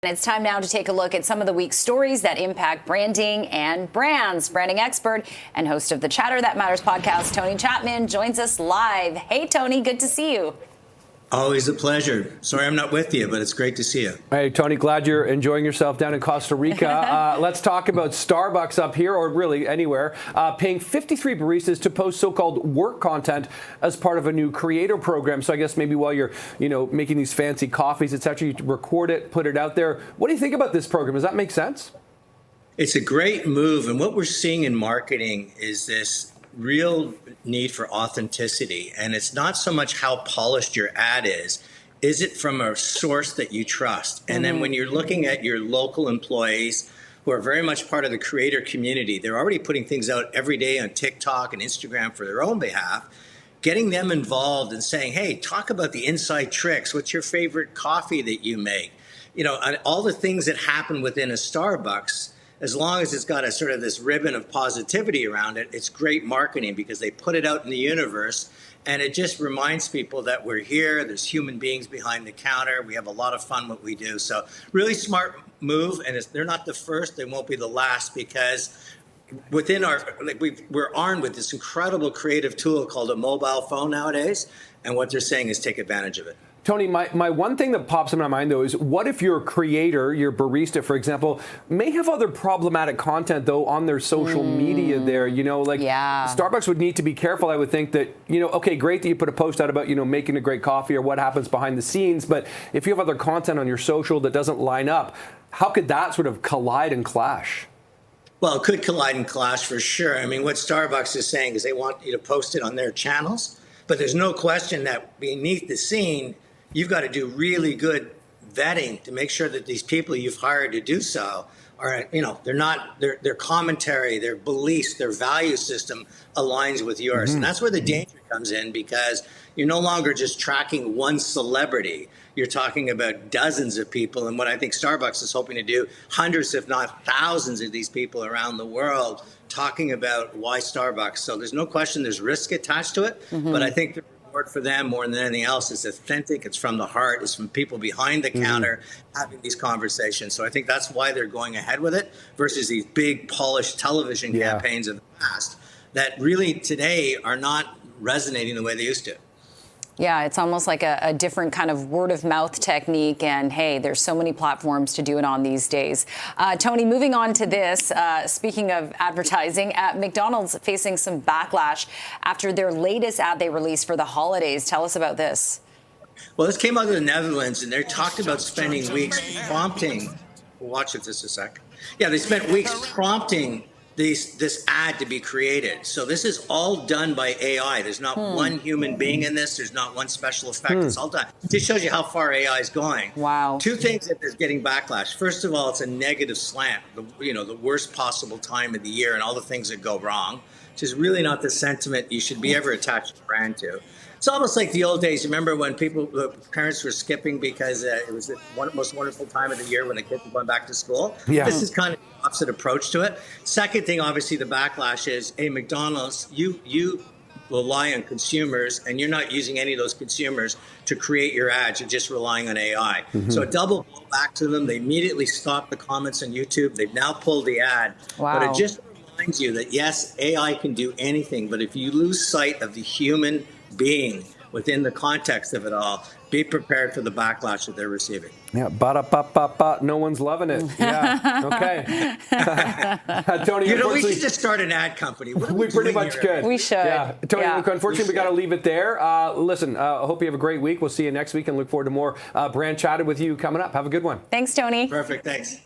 It's time now to take a look at some of the week's stories that impact branding and brands. Branding expert and host of the Chatter That Matters podcast, Tony Chapman, joins us live. Hey, Tony, good to see you. Always a pleasure. Sorry I'm not with you, but it's great to see you. Hey, Tony, glad you're enjoying yourself down in Costa Rica. Let's talk about Starbucks up here, or really anywhere, paying 53 baristas to post so-called work content as part of a new creator program. So I guess maybe while you're, making these fancy coffees, etc., you record it, put it out there. What do you think about this program? Does that make sense? It's a great move. And what we're seeing in marketing is this real need for authenticity. And it's not so much how polished your ad is it from a source that you trust? And then when you're looking at your local employees who are very much part of the creator community, they're already putting things out every day on TikTok and Instagram for their own behalf, getting them involved and saying, hey, talk about the inside tricks. What's your favorite coffee that you make? All the things that happen within a Starbucks. As long as it's got a sort of this ribbon of positivity around it, it's great marketing because they put it out in the universe and it just reminds people that we're here. There's human beings behind the counter. We have a lot of fun what we do. So really smart move. And they're not the first. They won't be the last because within we're armed with this incredible creative tool called a mobile phone nowadays. And what they're saying is take advantage of it. Tony, my one thing that pops in my mind, though, is what if your creator, your barista, for example, may have other problematic content, though, on their social media there, Starbucks would need to be careful, I would think, that, okay, great that you put a post out about, making a great coffee or what happens behind the scenes, but if you have other content on your social that doesn't line up, how could that sort of collide and clash? Well, it could collide and clash for sure. I mean, what Starbucks is saying is they want you to post it on their channels, but there's no question that beneath the scene, you've got to do really good vetting to make sure that these people you've hired to do so are, their commentary, their beliefs, their value system aligns with yours. And that's where the danger comes in because you're no longer just tracking one celebrity. You're talking about dozens of people. And what I think Starbucks is hoping to do, hundreds, if not thousands of these people around the world talking about why Starbucks. So there's no question there's risk attached to it. But I think for them more than anything else is authentic. It's from the heart. It's from people behind the counter having these conversations. So I think that's why they're going ahead with it versus these big polished television campaigns of the past that really today are not resonating the way they used to. Yeah, it's almost like a different kind of word of mouth technique. And hey, there's so many platforms to do it on these days. Tony, moving on to this, speaking of advertising, McDonald's facing some backlash after their latest ad they released for the holidays. Tell us about this. Well, this came out of the Netherlands and they talked about spending weeks prompting. Watch it just a sec. Yeah, they spent weeks prompting this ad to be created. So this is all done by AI. There's not one human being in this. There's not one special effect. It's all done. It just shows you how far AI is going. Wow. Two things that is getting backlash. First of all, it's a negative slant, the worst possible time of the year and all the things that go wrong, which is really not the sentiment you should be ever attached to brand to. It's almost like the old days. Remember when the parents were skipping because it was the most wonderful time of the year when the kids were going back to school? Yeah. This is kind of the opposite approach to it. Second thing, obviously, the backlash is, hey, McDonald's, you rely on consumers, and you're not using any of those consumers to create your ads. You're just relying on AI. So a double blow back to them. They immediately stopped the comments on YouTube. They've now pulled the ad. Wow. But it just reminds you that, yes, AI can do anything, but if you lose sight of the human being within the context of it all, be prepared for the backlash that they're receiving. Yeah, ba-da-ba-ba-ba, no one's loving it. Yeah, okay. Tony, we should just start an ad company. We pretty much could. We should. Yeah. Tony, look, unfortunately, we got to leave it there. Listen, I hope you have a great week. We'll see you next week and look forward to more Brand Chatted with you coming up. Have a good one. Thanks, Tony. Perfect, thanks.